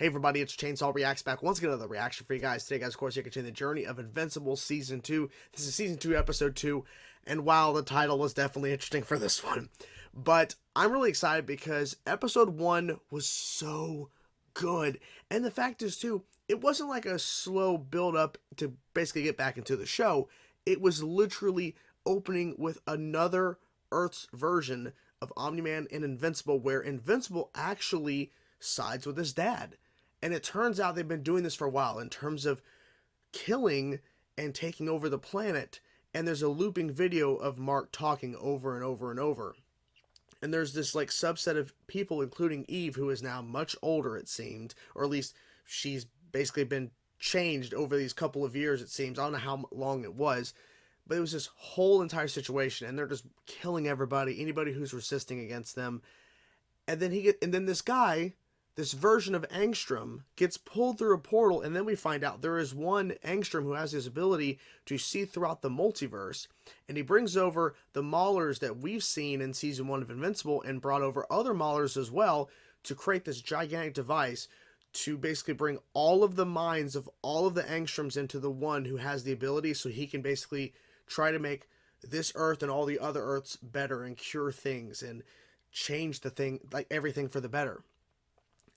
Hey everybody, it's Chainsaw Reacts back once again. Another reaction for you guys today, guys. Of course, you continue the journey of Invincible Season 2. This is Season 2, Episode 2, and wow, the title was definitely interesting for this one. But I'm really excited because Episode 1 was so good. And the fact is, too, it wasn't like a slow build-up to basically get back into the show. It was literally opening with another Earth's version of Omni-Man and Invincible, where Invincible actually sides with his dad. And it turns out they've been doing this for a while in terms of killing and taking over the planet. And there's a looping video of Mark talking over and over and over. And there's this like subset of people, including Eve, who is now much older, it seemed, or at least she's basically been changed over these couple of years, it seems. I don't know how long it was, but it was this whole entire situation, and they're just killing everybody, anybody who's resisting against them. And then this guy, this version of Angstrom, gets pulled through a portal, and then we find out there is one Angstrom who has his ability to see throughout the multiverse, and he brings over the Maulers that we've seen in Season 1 of Invincible, and brought over other Maulers as well to create this gigantic device to basically bring all of the minds of all of the Angstroms into the one who has the ability, so he can basically try to make this Earth and all the other Earths better and cure things and change the thing, like everything for the better.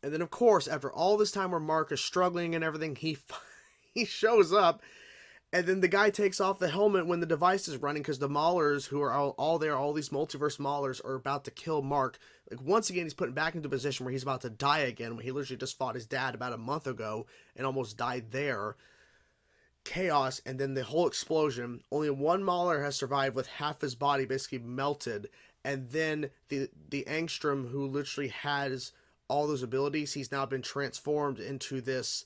And then, of course, after all this time where Mark is struggling and everything, he shows up, and then the guy takes off the helmet when the device is running, because the Maulers, who are all there, all these multiverse Maulers, are about to kill Mark. Like, once again, he's put back into a position where he's about to die again, when he literally just fought his dad about a month ago and almost died there. Chaos, and then the whole explosion. Only one Mauler has survived with half his body basically melted, and then the Angstrom, who literally has all those abilities, he's now been transformed into this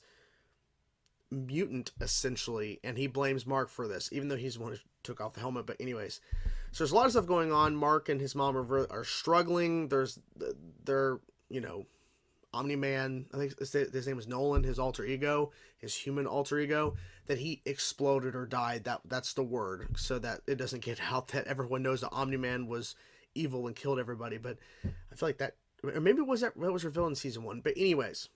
mutant, essentially, and he blames Mark for this, even though he's the one who took off the helmet. But anyways, so there's a lot of stuff going on. Mark and his mom are struggling. There's Omni-Man, I think his name was Nolan, his alter ego, his human alter ego, that he exploded or died. That's the word, so that it doesn't get out that everyone knows that Omni-Man was evil and killed everybody. But I feel like that, or maybe that was revealed in Season 1. But anyways,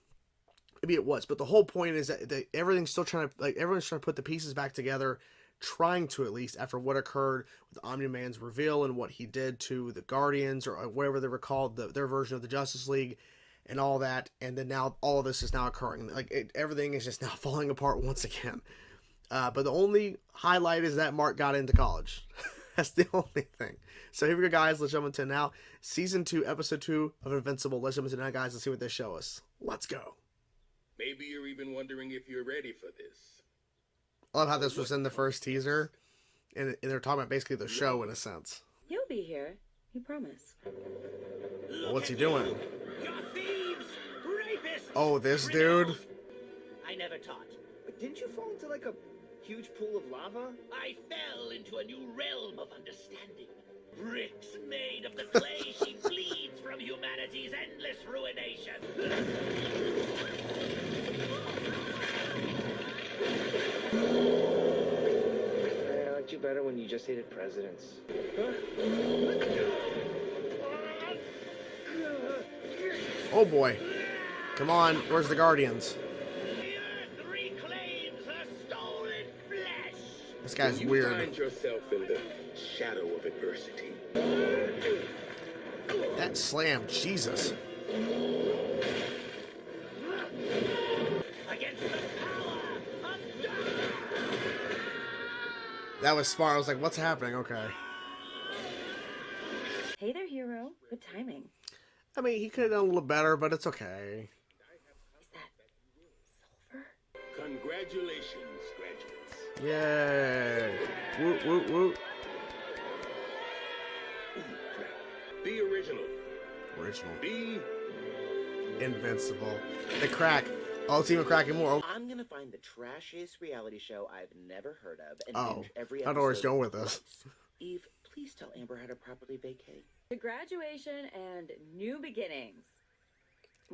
maybe it was. But the whole point is that everything's still trying to, everyone's trying to put the pieces back together, trying to, at least, after what occurred with Omni-Man's reveal and what he did to the Guardians, or whatever they were called, their version of the Justice League, and all that. And then now all of this is now occurring. Like, everything is just now falling apart once again. But the only highlight is that Mark got into college. That's the only thing. So here we go, guys. Let's jump into now Season 2, Episode 2 of Invincible. Let's jump into now, guys. Let's see what they show us. Let's go. Maybe you're even wondering if you're ready for this. I love how this was in the first teaser, and they're talking about basically the show in a sense. He'll be here. He promised. Well, what's he doing? You're thieves, rapists, Oh, this criminals. dude? I never taught. But didn't you fall into like a huge pool of lava? I fell into a new realm of understanding. Bricks made of the clay she bleeds from humanity's endless ruination. I liked you better when you just hated presidents. Oh boy. Come on, where's the Guardians? The earth reclaims her stolen flesh. This guy's You weird. find yourself in the shadow of adversity. That slam, Jesus. Against the power of darkness. That was smart. I was like, what's happening? Okay. Hey there, hero. Good timing. I mean, he could have done a little better, but it's okay. Is that silver? Congratulations, graduates. Yay. Woo, woo, woo. Be original. Original. Be Invincible. The crack. Oh, it's even cracking more. I'm gonna find the trashiest reality show I've never heard of and Oh, binge every I episode. know where it's going with this. once. Eve, please tell Amber how to properly vacate. The graduation and new beginnings.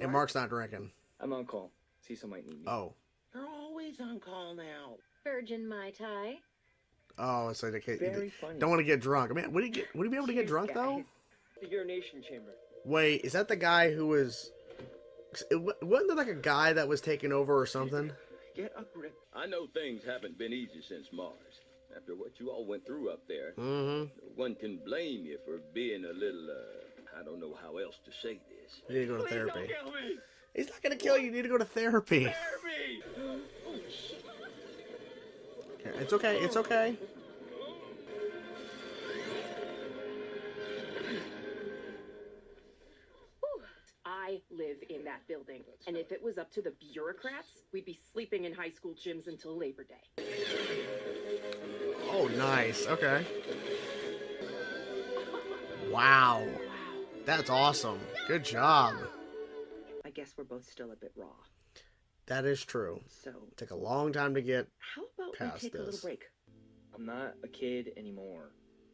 And Mark's not drinking. I'm on call. Cecil might need me. Oh. You're always on call now. Virgin Mai Tai. Oh, it's like okay. Very funny. Don't want to get drunk. I mean, would he be able to get Cheers, drunk though? guys. The urination chamber. Wait, is that the guy who was Wasn't there like a guy that was taking over or something? Get a grip. I know things haven't been easy since Mars. After what you all went through up there, Mm-hmm. one can blame you for being a little, I don't know how else to say this. You need to go to Please therapy. don't kill me. He's not gonna kill you. You need to go to therapy. Therapy. Okay, it's okay. It's okay. I live in that building, and if it was up to the bureaucrats, we'd be sleeping in high school gyms until Labor Day. Oh, nice. Okay. Wow. That's awesome. Good job. I guess we're both still a bit raw. That is true. So, Took a long time to get. how about we Past take a this. little break? I'm not a kid anymore.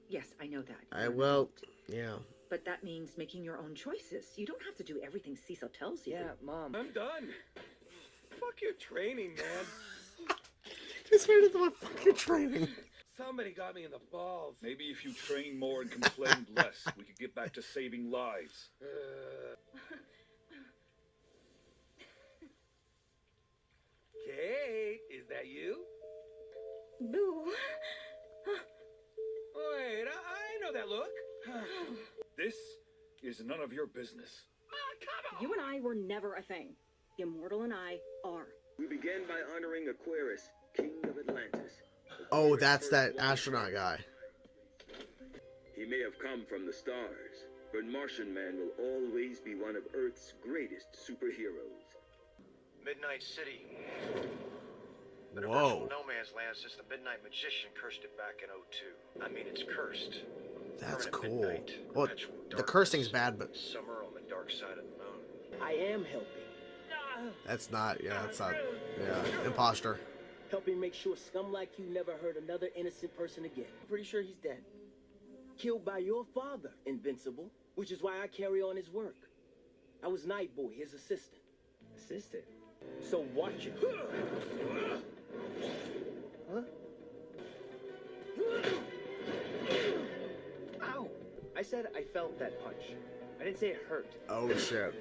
Yes, I know that. I You're an will. adult. Yeah. But that means making your own choices. You don't have to do everything Cecil tells you. Yeah, Mom. I'm done. Fuck your training, man. Just made it to my fucking training. Somebody got me in the balls. Maybe if you trained more and complained less, we could get back to saving lives. Kate, is that you? Boo. Wait, I know that look. This is none of your business. You and I were never a thing. Immortal and I are. We began by honoring Aquarius, king of Atlantis. Oh, that's that astronaut guy. He may have come from the stars, but Martian Man will always be one of Earth's greatest superheroes. Midnight City. Been a Whoa. virtual no man's land since the Midnight Magician cursed it back in '02. I mean, it's cursed. That's Permanent cool. midnight, Well, perpetual the darkness, cursing's bad, but summer on the dark side of the moon. I am helping. that's not. Yeah, that's not. Yeah, imposter. Helping make sure scum like you never hurt another innocent person again. I'm pretty sure he's dead. Killed by your father, Invincible, which is why I carry on his work. I was Nightboy, his assistant. Assistant? So watch it. Huh? Ow! I said I felt that punch. I didn't say it hurt. Oh shit.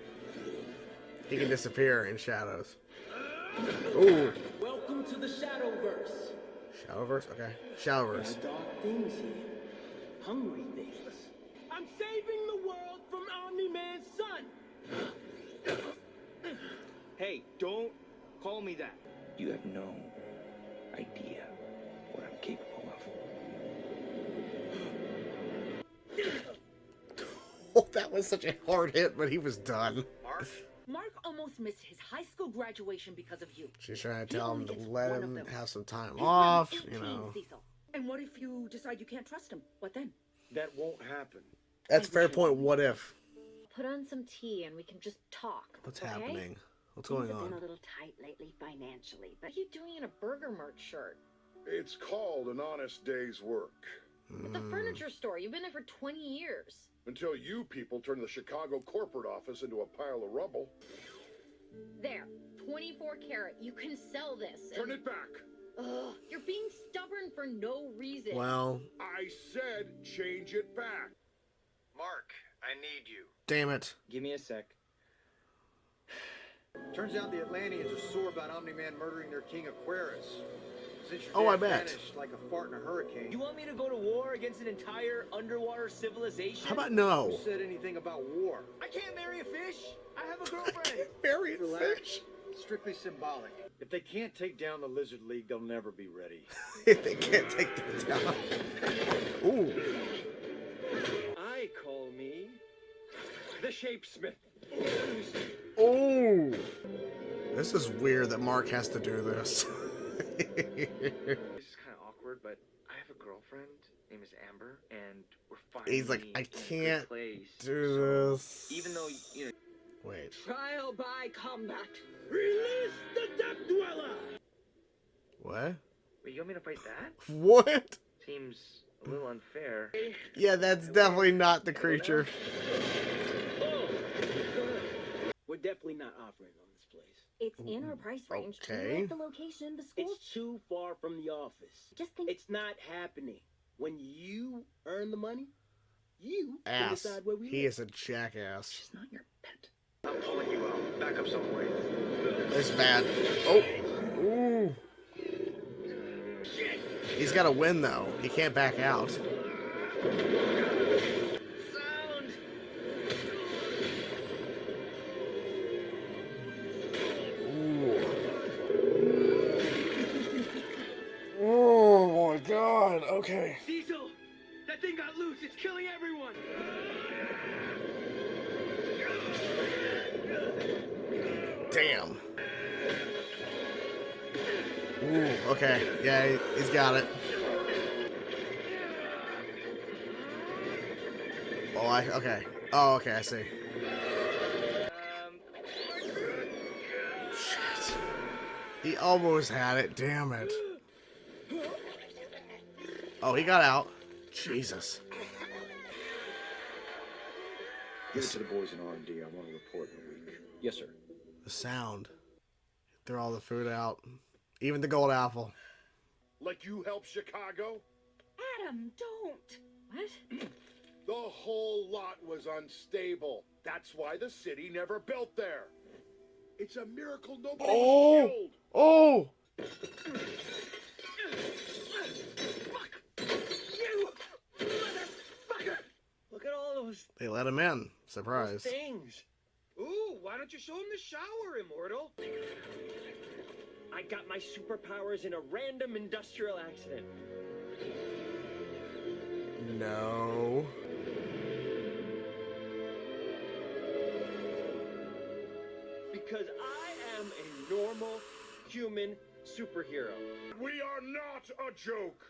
He can disappear in shadows. Ooh. Welcome to the Shadowverse. Shadowverse? Okay. Shadowverse. There are dark things here. Hungry things. I'm saving the world from Omni-Man's son! Hey, don't call me that. You have no idea what I'm capable of. Oh, that was such a hard hit, but he was done. Mark almost missed his high school graduation because of you. She's trying to He tell him only to gets let one of him those. have some time He's off, round you 18, know. Cecil. And what if you decide you can't trust him? What then? That won't happen. That's a fair point. What if? Put on some tea and we can just talk. What's okay? happening? What's Things going have been on? a little tight lately financially, but what are you doing in a burger merch shirt? It's called an honest day's work. At the furniture store. You've been there for 20 years. Until you people turn the Chicago corporate office into a pile of rubble. There. 24 karat. You can sell this. Turn it back. Ugh, you're being stubborn for no reason. Well, I said change it back. Mark, I need you. damn it. Give me a sec. Turns out the Atlanteans are sore about Omni-Man murdering their king Aquarius. Since your Oh, I dad bet. vanished like a fart in a hurricane. You want me to go to war against an entire underwater civilization? How about no? Who said anything about war? I can't marry a fish. I have a girlfriend. Buried Relax. fish. Strictly symbolic. If they can't take down the Lizard League, they'll never be ready. If they can't take that down. Ooh. I call me the Shapesmith. Ooh. This is weird that Mark has to do this. This is kind of awkward, but I have a girlfriend. Name is Amber, and we're finally He's like, I in a good can't place. do this. Even though, you know. Wait. Trial by combat. Release the Death Dweller. What? Wait, you want me to fight that? What? Seems a little unfair. Yeah, that's definitely not the creature. We're definitely not offering on this place. It's in our price range. Okay. We like the location, the school. It's too far from the office. Just think. It's not happening. When you earn the money, you can Ass. decide where we He live. is a jackass. She's not your pet. I'm pulling you out. Back up some way. It's bad. Oh. Ooh. He's got to win, though. He can't back out. Ooh. Oh, my God. Okay. Diesel! That thing got loose. It's killing everyone. Damn. Ooh, okay. Yeah, he's got it. Okay. Oh, okay, I see. Shit. He almost had it, damn it. Oh, he got out. Jesus. Give it to the boys in R&D. I want to report in a week. Yes, sir. The sound. Threw all the food out. Even the gold apple. Like you helped Chicago? Adam, don't. What? The whole lot was unstable. That's why the city never built there. It's a miracle nobody was killed. Oh! Fuck! You motherfucker! Look at all those They let him in. Surprise. things. Ooh, why don't you show him the shower, Immortal? I got my superpowers in a random industrial accident. No. Because I am a normal human superhero. We are not a joke.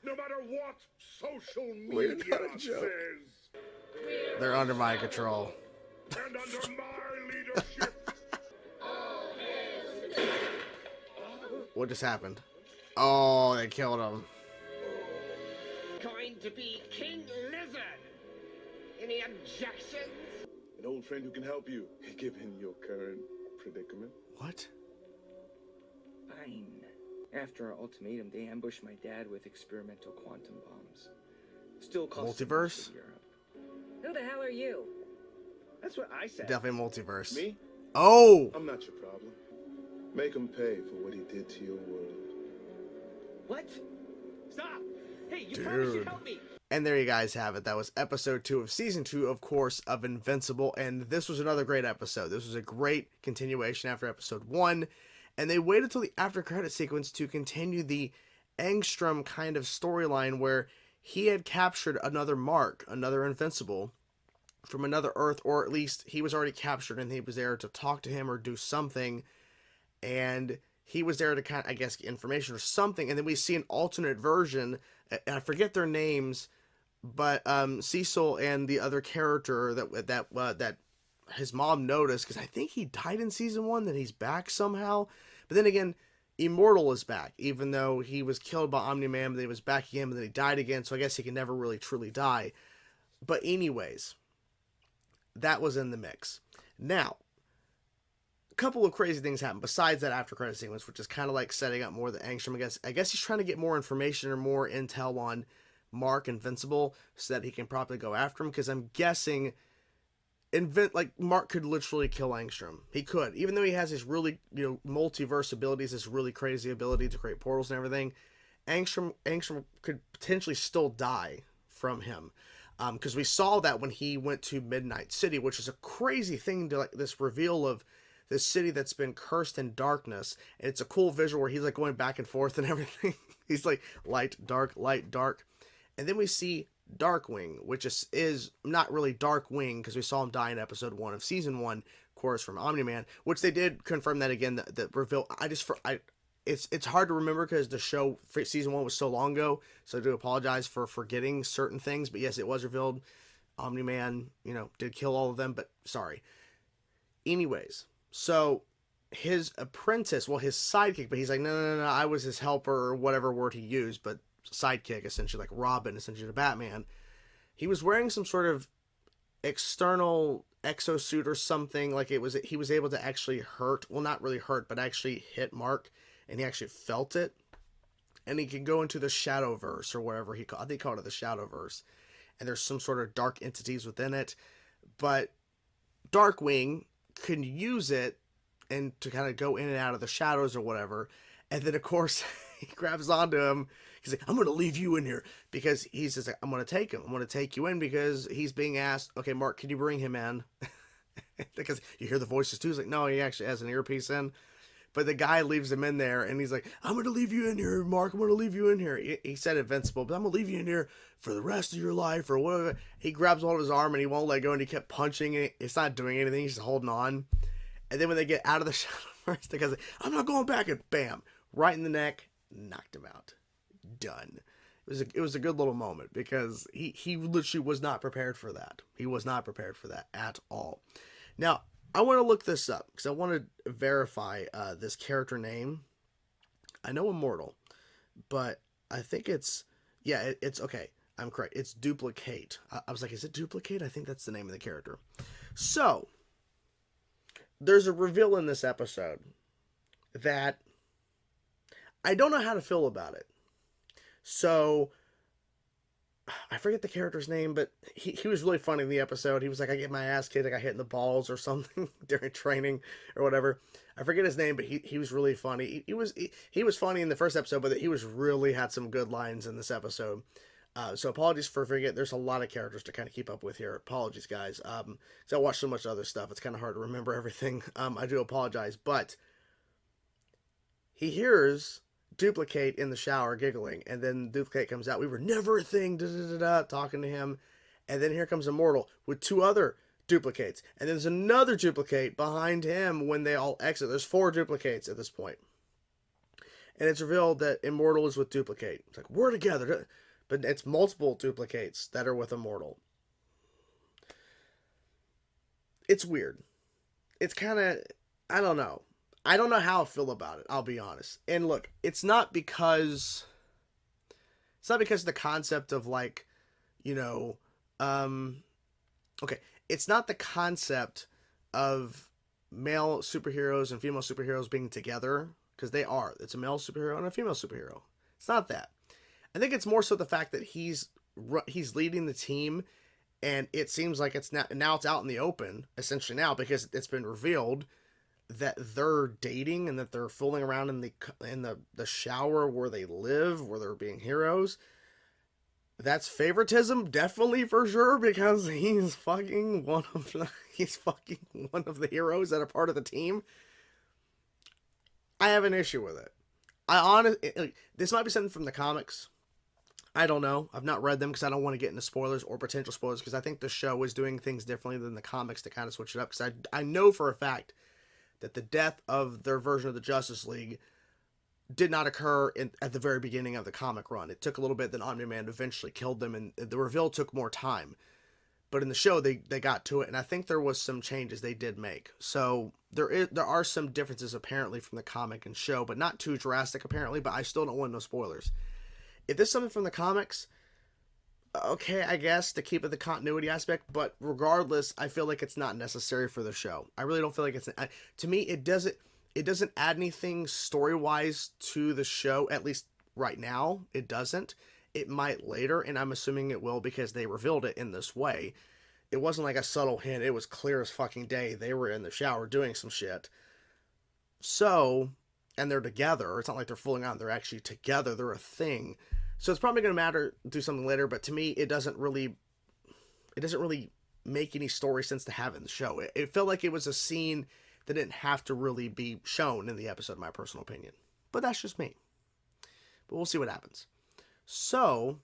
No matter what social media says. They're under my control. And under my leadership. What just happened? Oh, they killed him. Going to be King Lizard. Any objections? An old friend who can help you, given your current predicament. What? Fine. After our ultimatum, they ambushed my dad with experimental quantum bombs. Still costs Multiverse? Who the hell are you? That's what I said. Definitely multiverse. Me? Oh! I'm not your problem. Make him pay for what he did to your world. What? Stop! Hey, you promised Dude. you'd help me. And there you guys have it. That was episode 2 of season 2, of course, of Invincible. And this was another great episode. This was a great continuation after episode 1. And they waited till the after credit sequence to continue the Angstrom kind of storyline where he had captured another Mark, another Invincible, from another Earth, or at least he was already captured and he was there to talk to him or do something. And he was there to kind of, I guess, get information or something. And then we see an alternate version, and I forget their names, but Cecil and the other character that his mom noticed, because I think he died in season 1, that he's back somehow. But then again, Immortal is back, even though he was killed by Omni-Man, but then he was back again, but then he died again, so I guess he can never really truly die. But anyways, that was in the mix. Now, a couple of crazy things happened besides that after credit sequence, which is kind of like setting up more the Angstrom. I guess he's trying to get more information or more intel on Mark Invincible so that he can probably go after him, because I'm guessing Mark could literally kill Angstrom. He could, even though he has his really, multiverse abilities, this really crazy ability to create portals and everything. Angstrom could potentially still die from him, because we saw that when he went to Midnight City, which is a crazy thing to, like, this reveal of this city that's been cursed in darkness. And it's a cool visual where he's like going back and forth and everything. He's like light, dark, and then we see Darkwing, which is not really Darkwing, because we saw him die in episode 1 of season 1, of course, from Omni-Man, which they did confirm that again, the reveal. It's hard to remember because the show for season 1 was so long ago, so I do apologize for forgetting certain things, but yes, it was revealed. Omni-Man, did kill all of them, but sorry. Anyways, so his apprentice, well, his sidekick, but he's like, no, I was his helper, or whatever word he used, but sidekick, essentially, like Robin, essentially, to Batman. He was wearing some sort of external exosuit or something, like he was able to actually not really hurt, but actually hit Mark, and he actually felt it, and he can go into the Shadowverse, or whatever I think he called it the Shadowverse, and there's some sort of dark entities within it, but Darkwing can use it and to kind of go in and out of the shadows or whatever. And then, of course, he grabs onto him. He's like, I'm going to leave you in here. Because he's just like, I'm going to take him. I'm going to take you in because he's being asked, okay, Mark, can you bring him in? Because you hear the voices too. He's like, no, he actually has an earpiece in. But the guy leaves him in there, and he's like, I'm going to leave you in here, Mark. I'm going to leave you in here. He said Invincible, but I'm going to leave you in here for the rest of your life or whatever. He grabs hold of his arm, and he won't let go, and he kept punching it. It's not doing anything. He's just holding on. And then when they get out of the shadow first, the guy's like, I'm not going back, and bam, right in the neck, knocked him out. Done. It was a good little moment because he literally was not prepared for that. He was not prepared for that at all. Now, I want to look this up because I want to verify this character name. I know Immortal, but I think it's okay. I'm correct. It's Duplicate. I was like, is it Duplicate? I think that's the name of the character. So, there's a reveal in this episode that I don't know how to feel about it. So, I forget the character's name, but he was really funny in the episode. He was like, I get my ass kicked, I got hit in the balls or something during training or whatever. I forget his name, but he was really funny. He was funny in the first episode, but he was really had some good lines in this episode. So apologies for forgetting. There's a lot of characters to kind of keep up with here. Apologies, guys. So I watched so much other stuff. It's kind of hard to remember everything. I do apologize, but he hears Duplicate in the shower giggling, and then Duplicate comes out. We were never a thing, talking to him, and then here comes Immortal with two other duplicates, and there's another duplicate behind him when they all exit. There's 4 duplicates at this point, and it's revealed that Immortal is with Duplicate. It's like, we're together, but it's multiple duplicates that are with Immortal. It's weird. It's kind of, I don't know. I don't know how I feel about it, I'll be honest. And look, it's not because of the concept of like, okay, it's not the concept of male superheroes and female superheroes being together, because they are. It's a male superhero and a female superhero. It's not that. I think it's more so the fact that he's leading the team, and it seems like it's now it's out in the open, essentially now, because it's been revealed that they're dating and that they're fooling around in the shower where they live, where they're being heroes. That's favoritism, definitely, for sure, because he's fucking one of the heroes that are part of the team. I have an issue with it. This might be something from the comics. I don't know. I've not read them because I don't want to get into spoilers or potential spoilers, because I think the show is doing things differently than the comics to kind of switch it up. Because I know for a fact that the death of their version of the Justice League did not occur at the very beginning of the comic run. It took a little bit, then Omni-Man eventually killed them, and the reveal took more time. But in the show, they got to it, and I think there was some changes they did make. So there are some differences apparently from the comic and show, but not too drastic apparently, but I still don't want no spoilers. If this is something from the comics, okay, I guess, to keep it the continuity aspect, but regardless, I feel like it's not necessary for the show. I really don't feel like to me, it doesn't add anything story-wise to the show, at least right now. It doesn't. It might later, and I'm assuming it will because they revealed it in this way. It wasn't like a subtle hint. It was clear as fucking day. They were in the shower doing some shit. So, and they're together. It's not like they're fooling out. They're actually together. They're a thing. So it's probably going to do something later, but to me, it doesn't really make any story sense to have in the show. It felt like it was a scene that didn't have to really be shown in the episode, in my personal opinion. But that's just me. But we'll see what happens. So,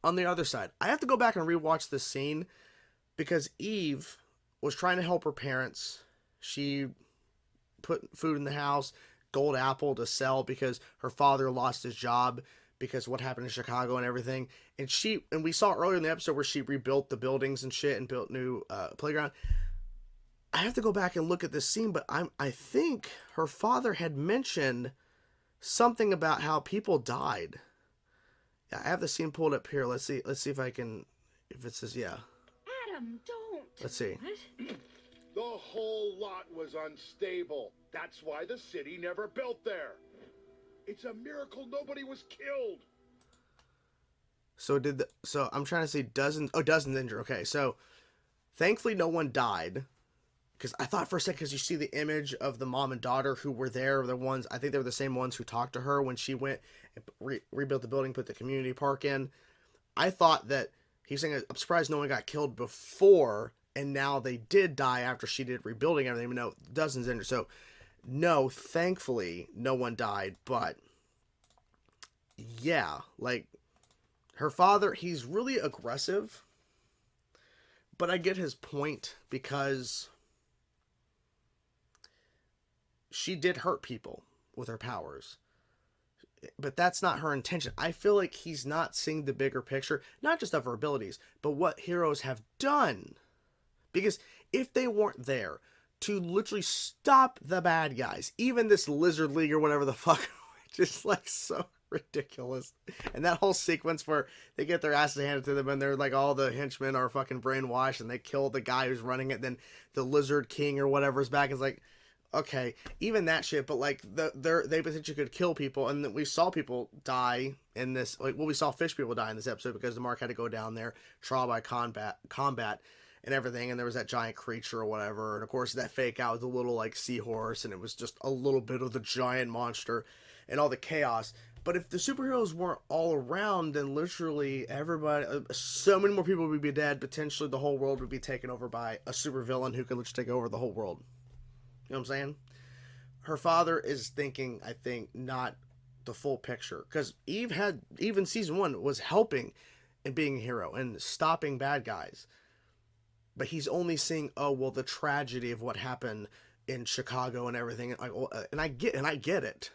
on the other side, I have to go back and rewatch this scene because Eve was trying to help her parents. She put food in the house, gold apple to sell because her father lost his job because what happened in Chicago and everything. And we saw earlier in the episode where she rebuilt the buildings and shit and built new playground. I have to go back and look at this scene, but I think her father had mentioned something about how people died. Yeah, I have the scene pulled up here. Let's see if it says, yeah. Adam, don't. Let's see. The whole lot was unstable. That's why the city never built there. It's a miracle nobody was killed. So I'm trying to say dozens injured. Okay, so thankfully no one died. because I thought for a second, because you see the image of the mom and daughter who were there, the ones, I think they were the same ones who talked to her when she went and rebuilt the building, put the community park in. I thought that he's saying, I'm surprised no one got killed before, and now they did die after she did rebuilding everything, even though dozens injured. So, no, thankfully, no one died, but yeah, like, her father, he's really aggressive, but I get his point, because she did hurt people with her powers. But that's not her intention. I feel like he's not seeing the bigger picture, not just of her abilities, but what heroes have done. Because if they weren't there to literally stop the bad guys, even this Lizard League or whatever the fuck, just like so ridiculous. And that whole sequence where they get their asses handed to them and they're like, all the henchmen are fucking brainwashed and they kill the guy who's running it. Then the Lizard King or whatever is back. Is like, okay, even that shit, but like they potentially could kill people, and we saw people die in this. Like, well, we saw fish people die in this episode because the Mark had to go down there, trial by combat, and everything, and there was that giant creature or whatever, and of course that fake out was a little like seahorse, and it was just a little bit of the giant monster, and all the chaos. But if the superheroes weren't all around, then literally everybody, so many more people would be dead. Potentially, the whole world would be taken over by a supervillain who could literally take over the whole world. You know what I'm saying? Her father is thinking, I think, not the full picture. Because Eve had, even season 1, was helping and being a hero and stopping bad guys. But he's only seeing, oh, well, the tragedy of what happened in Chicago and everything. And I get it.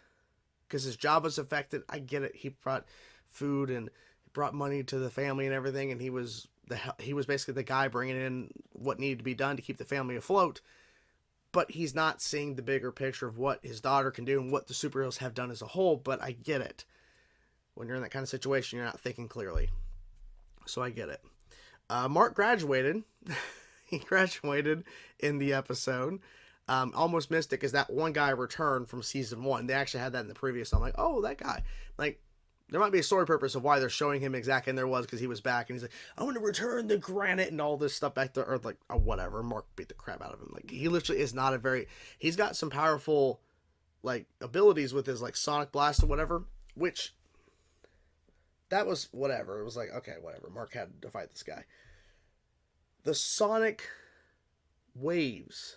Because his job was affected. I get it. He brought food and brought money to the family and everything. And he was basically the guy bringing in what needed to be done to keep the family afloat. But he's not seeing the bigger picture of what his daughter can do and what the superheroes have done as a whole. But I get it. When you're in that kind of situation, you're not thinking clearly. So I get it. Mark graduated. He graduated in the episode. Almost missed it because that one guy returned from season 1. They actually had that in the previous. So I'm like, oh, that guy. Like, there might be a story purpose of why they're showing him exactly, and there was, because he was back, and he's like, I want to return the granite and all this stuff back to Earth, like, or whatever. Mark beat the crap out of him. Like, he literally is not he's got some powerful, like, abilities with his, like, sonic blast or whatever, which, that was whatever. It was like, okay, whatever. Mark had to fight this guy. The sonic waves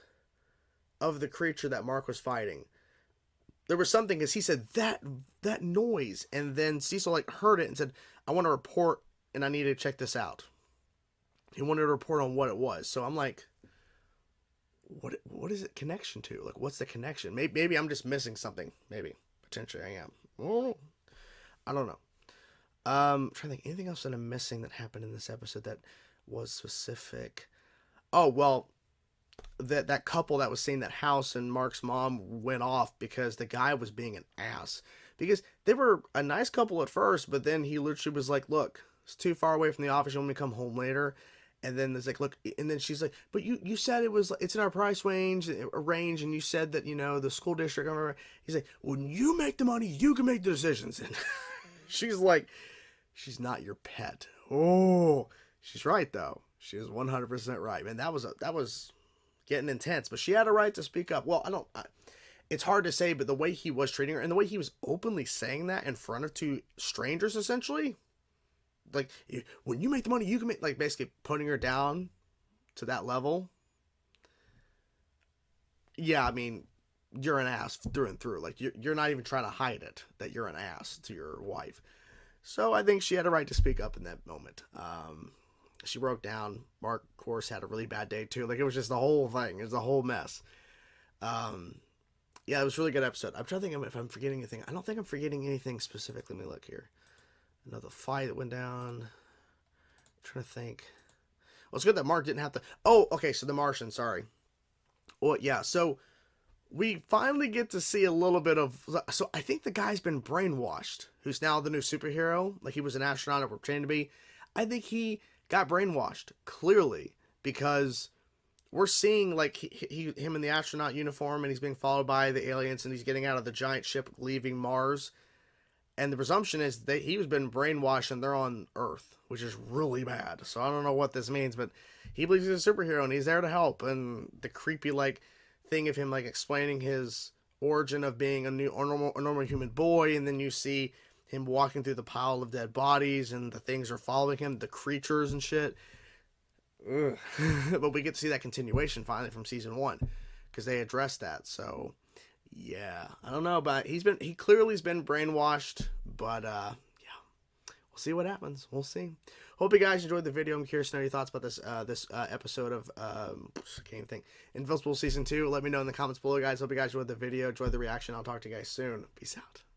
of the creature that Mark was fighting, there was something, because he said that noise, and then Cecil like heard it and said, I want to report and I need to check this out. He wanted to report on what it was. So I'm like, what is it connection to? Like, what's the connection? Maybe I'm just missing something. Maybe. Potentially I am. I don't know. I'm trying to think anything else that I'm missing that happened in this episode that was specific. Oh, well, that couple that was seeing that house, and Mark's mom went off because the guy was being an ass. Because they were a nice couple at first, but then he literally was like, look, it's too far away from the office. You want me to come home later? And then it's like, look, and then she's like, but you said it's in our price range, and you said that, the school district. He's like, when you make the money, you can make the decisions. And she's like, she's not your pet. Oh, she's right though. She is 100% right, man. That was getting intense, but she had a right to speak up. Well, it's hard to say, but the way he was treating her and the way he was openly saying that in front of two strangers, essentially, like, when you make the money, you can make, like, basically putting her down to that level. Yeah, I mean, you're an ass through and through. Like, you're not even trying to hide it, that you're an ass to your wife. So I think she had a right to speak up in that moment. She broke down. Mark, of course, had a really bad day too. Like, it was just the whole thing. It was a whole mess. Yeah, it was a really good episode. I'm trying to think if I'm forgetting anything. I don't think I'm forgetting anything specific. Let me look here. Another fight that went down. I'm trying to think. Well, it's good that Mark didn't have to. Oh, okay. So the Martian, sorry. Well, yeah. So we finally get to see a little bit of. So I think the guy's been brainwashed, who's now the new superhero. Like, he was an astronaut or pretending to be. I think he got brainwashed, clearly, because we're seeing, like, him in the astronaut uniform, and he's being followed by the aliens, and he's getting out of the giant ship leaving Mars. And the presumption is that he was been brainwashed and they're on Earth, which is really bad. So I don't know what this means, but he believes he's a superhero and he's there to help. And the creepy like thing of him like explaining his origin of being a normal human boy, and then you see him walking through the pile of dead bodies and the things are following him, the creatures and shit. Ugh. But we get to see that continuation finally from season 1 because they addressed that. So yeah, I don't know, but he clearly has been brainwashed, but yeah, we'll see what happens. We'll see. Hope you guys enjoyed the video. I'm curious to know your thoughts about this episode of I can't even think, Invincible season 2. Let me know in the comments below, guys. Hope you guys enjoyed the video, enjoyed the reaction. I'll talk to you guys soon. Peace out.